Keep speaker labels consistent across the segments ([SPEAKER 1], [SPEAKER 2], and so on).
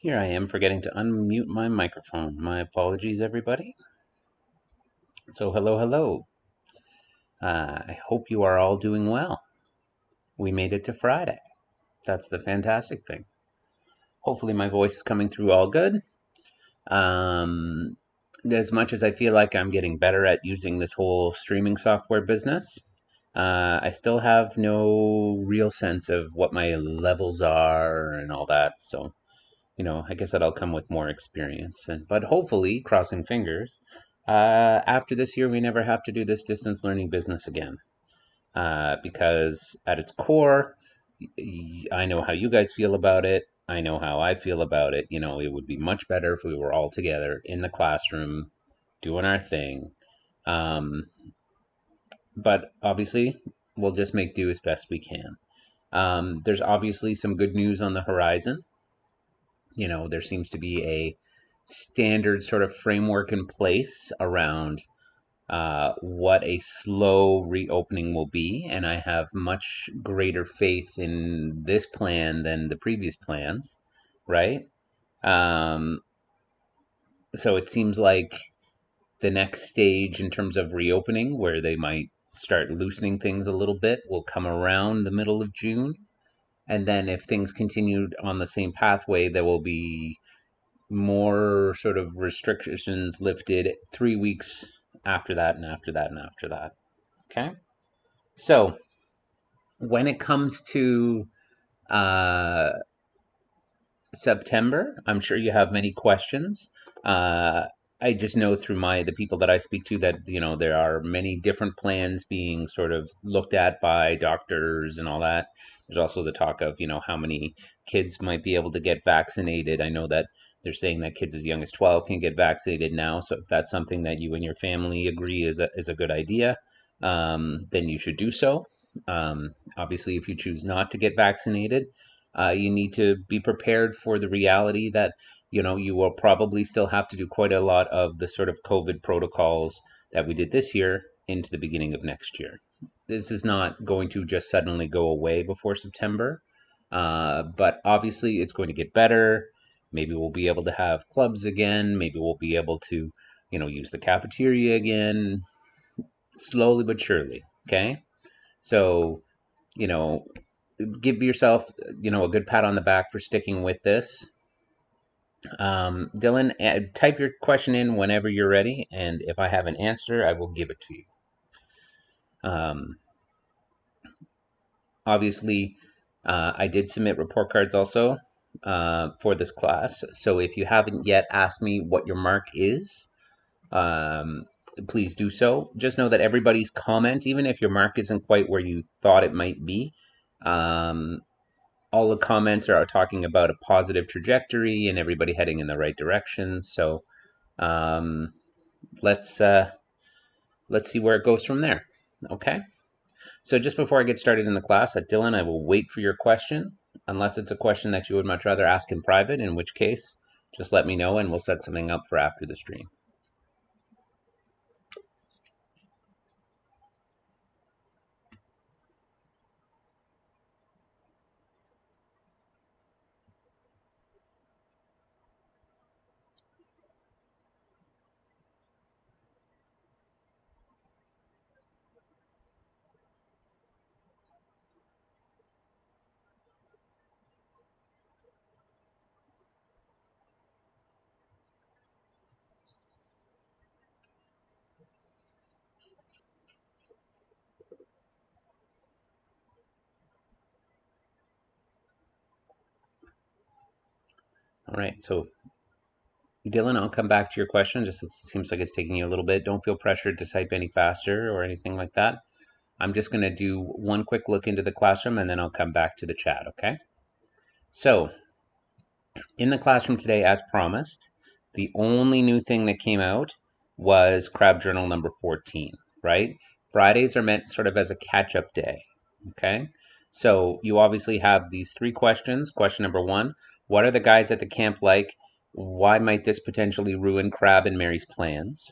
[SPEAKER 1] Here I am forgetting to unmute my microphone. My apologies, everybody. So, hello. I hope you are all doing well. We made it to Friday. That's the fantastic thing. Hopefully, my voice is coming through all good. Um, as much as I feel like I'm getting better at using this whole streaming software business, I still have no real sense of what my levels are and all that. So, I guess that'll come with more experience. But hopefully, crossing fingers, after this year, we never have to do this distance learning business again. Because at its core, I know how you guys feel about it. I know how I feel about it. It would be much better if we were all together in the classroom doing our thing. Um, but obviously, we'll just make do as best we can. There's obviously some good news on the horizon. There seems to be a standard sort of framework in place around what a slow reopening will be, and I have much greater faith in this plan than the previous plans, right? Um, so it seems like the next stage in terms of reopening, where they might start loosening things a little bit, will come around the middle of June. And then if things continued on the same pathway, there will be more sort of restrictions lifted 3 weeks after that, and after that, and after that. Okay. So when it comes to uh, September, I'm sure you have many questions. Uh, I just know through the people that I speak to that there are many different plans being sort of looked at by doctors and all that. There's also the talk of how many kids might be able to get vaccinated. I know that they're saying that kids as young as 12 can get vaccinated now. So if that's something that you and your family agree is a good idea, then you should do so. Obviously, if you choose not to get vaccinated, you need to be prepared for the reality that you will probably still have to do quite a lot of the sort of COVID protocols that we did this year into the beginning of next year. This is not going to just suddenly go away before September, but obviously it's going to get better. Maybe we'll be able to have clubs again. Maybe we'll be able to use the cafeteria again, slowly but surely. Okay, so you know give yourself a good pat on the back for sticking with this. Dylan, type your question in whenever you're ready, and if I have an answer, I will give it to you. um, Obviously, I did submit report cards also for this class, so if you haven't yet asked me what your mark is, um, please do so. Just know that everybody's comment, even if your mark isn't quite where you thought it might be, um, all the comments are talking about a positive trajectory and everybody heading in the right direction. So um, let's let's see where it goes from there. Okay. So just before I get started in the class, Dylan, I will wait for your question, unless it's a question that you would much rather ask in private, in which case, just let me know and we'll set something up for after the stream. All right. So Dylan, I'll come back to your question. Just it seems like it's taking you a little bit. Don't feel pressured to type any faster or anything like that. I'm just going to do one quick look into the classroom and then I'll come back to the chat, okay? So, in the classroom today, as promised, the only new thing that came out was Crab Journal number 14, right? Fridays are meant sort of as a catch up day, okay? So, you obviously have these three questions. Question number one: what are the guys at the camp like? Why might this potentially ruin Crab and Mary's plans?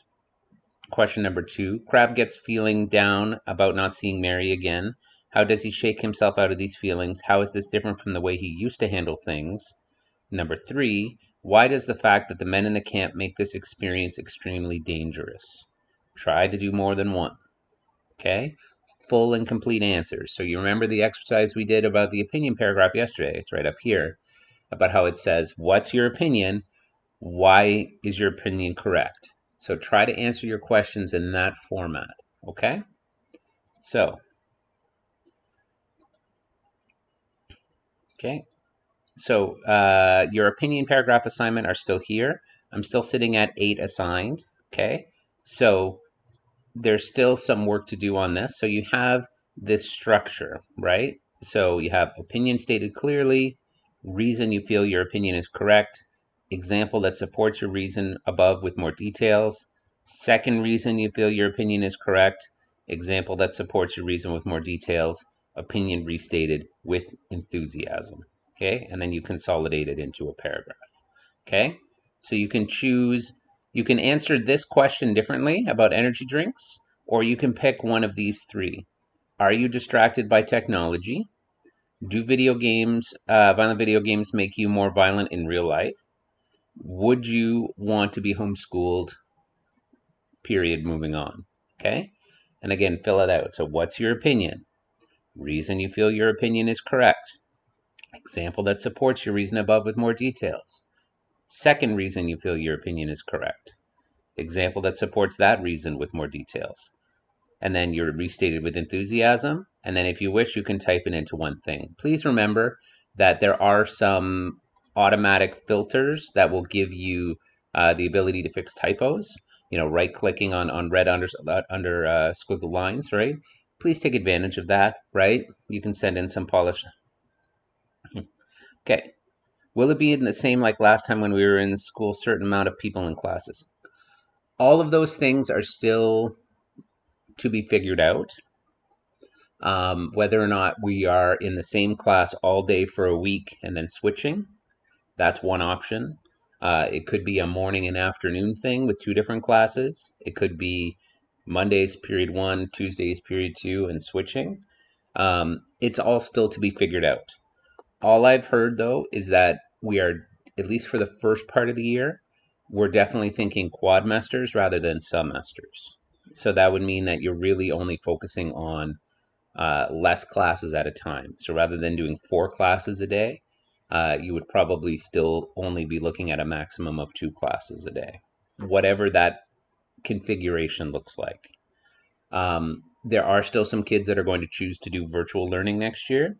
[SPEAKER 1] Question number two: Crab gets feeling down about not seeing Mary again. How does he shake himself out of these feelings? How is this different from the way he used to handle things? Number 3, why does the fact that the men in the camp make this experience extremely dangerous? Try to do more than one. Okay? Full and complete answers. So you remember the exercise we did about the opinion paragraph yesterday? It's right up here about how it says, what's your opinion? Why is your opinion correct? So try to answer your questions in that format. Okay? So, okay. So your opinion paragraph assignment are still here. I'm still sitting at 8 assigned. Okay. So there's still some work to do on this. So you have this structure, right? So you have opinion stated clearly, reason you feel your opinion is correct, example that supports your reason above with more details, second reason you feel your opinion is correct, example that supports your reason with more details, opinion restated with enthusiasm. Okay, and then you consolidate it into a paragraph. Okay, so you can choose, you can answer this question differently about energy drinks, or you can pick one of these three. Are you distracted by technology? Do violent video games make you more violent in real life? Would you want to be homeschooled? Period, moving on. Okay? And again, fill it out. So what's your opinion? Reason you feel your opinion is correct. Example that supports your reason above with more details. Second reason you feel your opinion is correct. Example that supports that reason with more details. And then you're restated with enthusiasm. And then if you wish, you can type it into one thing. Please remember that there are some automatic filters that will give you the ability to fix typos. You know, right-clicking on red under squiggle lines, right? Please take advantage of that, right? You can send in some polished. Okay. Will it be in the same like last time when we were in school, certain amount of people in classes? All of those things are still to be figured out. Whether or not we are in the same class all day for a week and then switching, that's one option. It could be a morning and afternoon thing with two different classes. It could be Mondays period 1, Tuesdays period 2, and switching. It's all still to be figured out. All I've heard though is that we are, at least for the first part of the year, we're definitely thinking quadmesters rather than semesters. So that would mean that you're really only focusing on less classes at a time. So rather than doing 4 classes a day, you would probably still only be looking at a maximum of 2 classes a day, whatever that configuration looks like. There are still some kids that are going to choose to do virtual learning next year,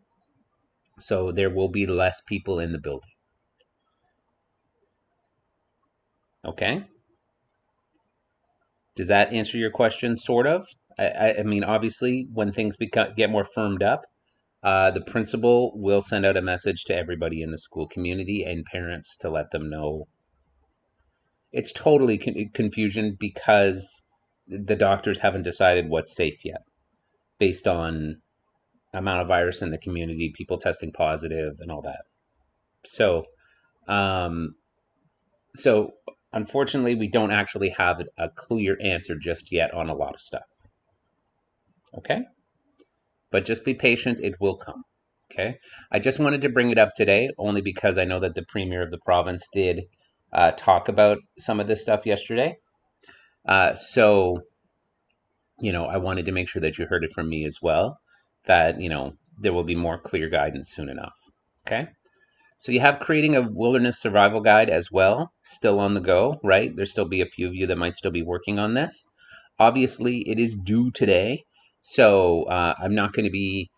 [SPEAKER 1] so there will be less people in the building. Okay? Does that answer your question, sort of? I mean, obviously, when things get more firmed up, the principal will send out a message to everybody in the school community and parents to let them know. It's totally confusion because the doctors haven't decided what's safe yet, based on amount of virus in the community, people testing positive, and all that. So, um, so unfortunately, we don't actually have a clear answer just yet on a lot of stuff. Okay, but just be patient; it will come. Okay, I just wanted to bring it up today only because I know that the premier of the province did talk about some of this stuff yesterday. So, I wanted to make sure that you heard it from me as well, that, there will be more clear guidance soon enough. Okay. So you have creating a wilderness survival guide as well, still on the go, right? There'll still be a few of you that might still be working on this. Obviously, it is due today, so I'm not going to be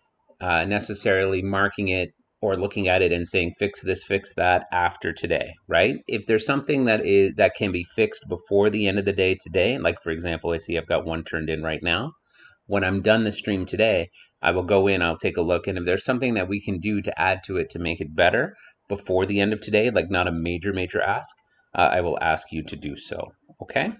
[SPEAKER 1] necessarily marking it or looking at it and saying fix this, fix that after today, right? If there's something that can be fixed before the end of the day today, like for example, I see I've got one turned in right now. When I'm done the stream today, I will go in, I'll take a look, and if there's something that we can do to add to it to make it better before the end of today, like not a major ask, I will ask you to do so, okay?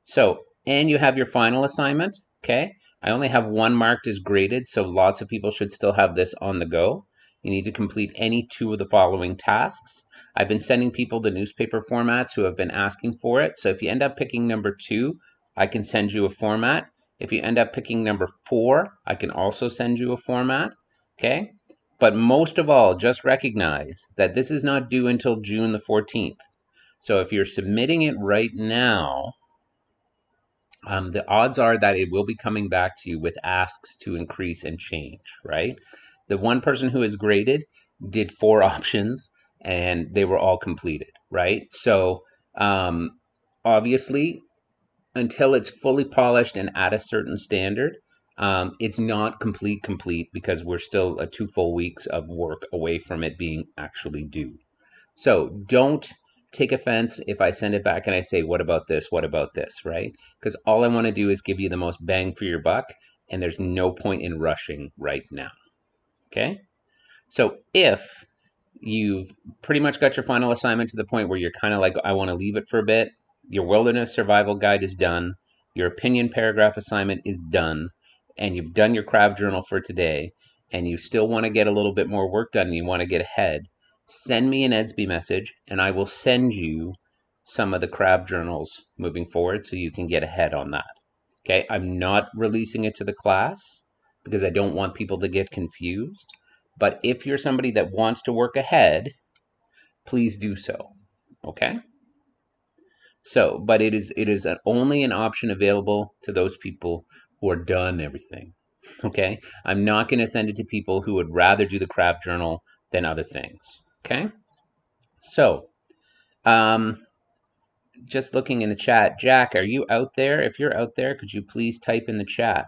[SPEAKER 1] So, and you have your final assignment, okay? I only have one marked as graded, so lots of people should still have this on the go. You need to complete any 2 of the following tasks. I've been sending people the newspaper formats who have been asking for it. So if you end up picking number 2, I can send you a format. If you end up picking number 4, I can also send you a format, okay? But most of all, just recognize that this is not due until June the 14th. So if you're submitting it right now, the odds are that it will be coming back to you with asks to increase and change, right? The one person who is graded did 4 options and they were all completed, right? So obviously, until it's fully polished and at a certain standard, it's not complete because we're still 2 full weeks of work away from it being actually due. So don't take offense if I send it back and I say, what about this? What about this? Right? Because all I want to do is give you the most bang for your buck, and there's no point in rushing right now. Okay? So if you've pretty much got your final assignment to the point where you're kind of like, I want to leave it for a bit, your wilderness survival guide is done, your opinion paragraph assignment is done, and you've done your crab journal for today, and you still want to get a little bit more work done and you want to get ahead, send me an EDSB message and I will send you some of the crab journals moving forward so you can get ahead on that. Okay, I'm not releasing it to the class because I don't want people to get confused. But if you're somebody that wants to work ahead, please do so. Okay? So, but it is only an option available to those people who are done everything. Okay? I'm not going to send it to people who would rather do the crab journal than other things. Okay? So, just looking in the chat, Jack, are you out there? If you're out there, could you please type in the chat?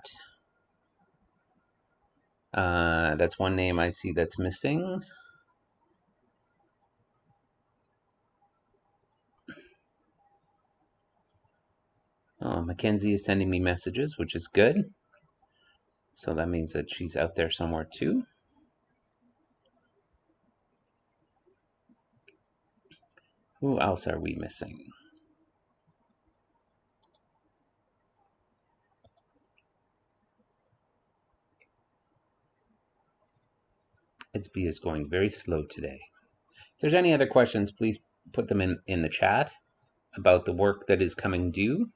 [SPEAKER 1] That's one name I see that's missing. Oh, Mackenzie is sending me messages, which is good. So that means that she's out there somewhere too. Who else are we missing? EDSB is going very slow today. If there's any other questions, please put them in the chat about the work that is coming due.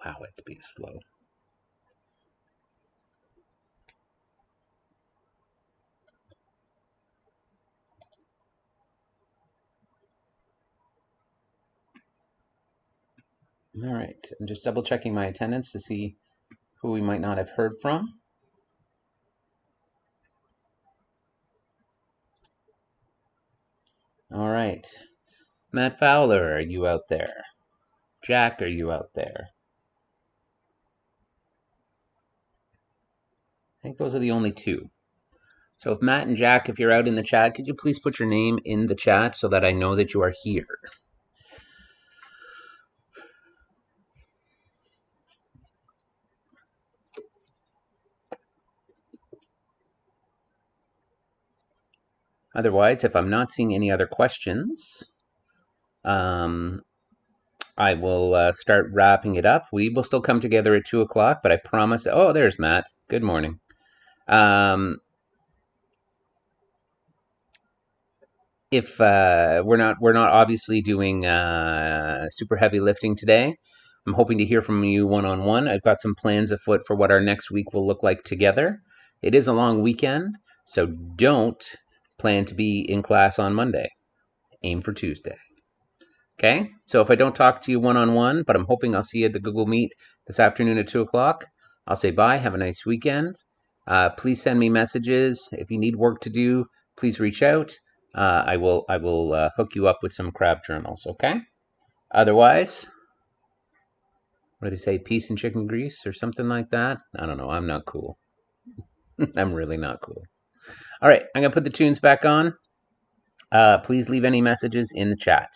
[SPEAKER 1] Wow, EDSB is slow. All right, I'm just double checking my attendance to see who we might not have heard from. All right, Matt Fowler, are you out there? Jack, are you out there? I think those are the only two. So if Matt and Jack, if you're out in the chat, could you please put your name in the chat so that I know that you are here? Otherwise, if I'm not seeing any other questions, I will start wrapping it up. We will still come together at 2 o'clock, but I promise. Oh, there's Matt. Good morning. If we're not obviously doing super heavy lifting today, I'm hoping to hear from you one-on-one. I've got some plans afoot for what our next week will look like together. It is a long weekend, so don't plan to be in class on Monday. Aim for Tuesday. Okay? So if I don't talk to you one-on-one, but I'm hoping I'll see you at the Google Meet this afternoon at 2 o'clock, I'll say bye. Have a nice weekend. Please send me messages. If you need work to do, please reach out. I will hook you up with some crab journals, okay? Otherwise, what do they say? Peace and chicken grease or something like that? I don't know. I'm not cool. I'm really not cool. All right, I'm going to put the tunes back on. Please leave any messages in the chat.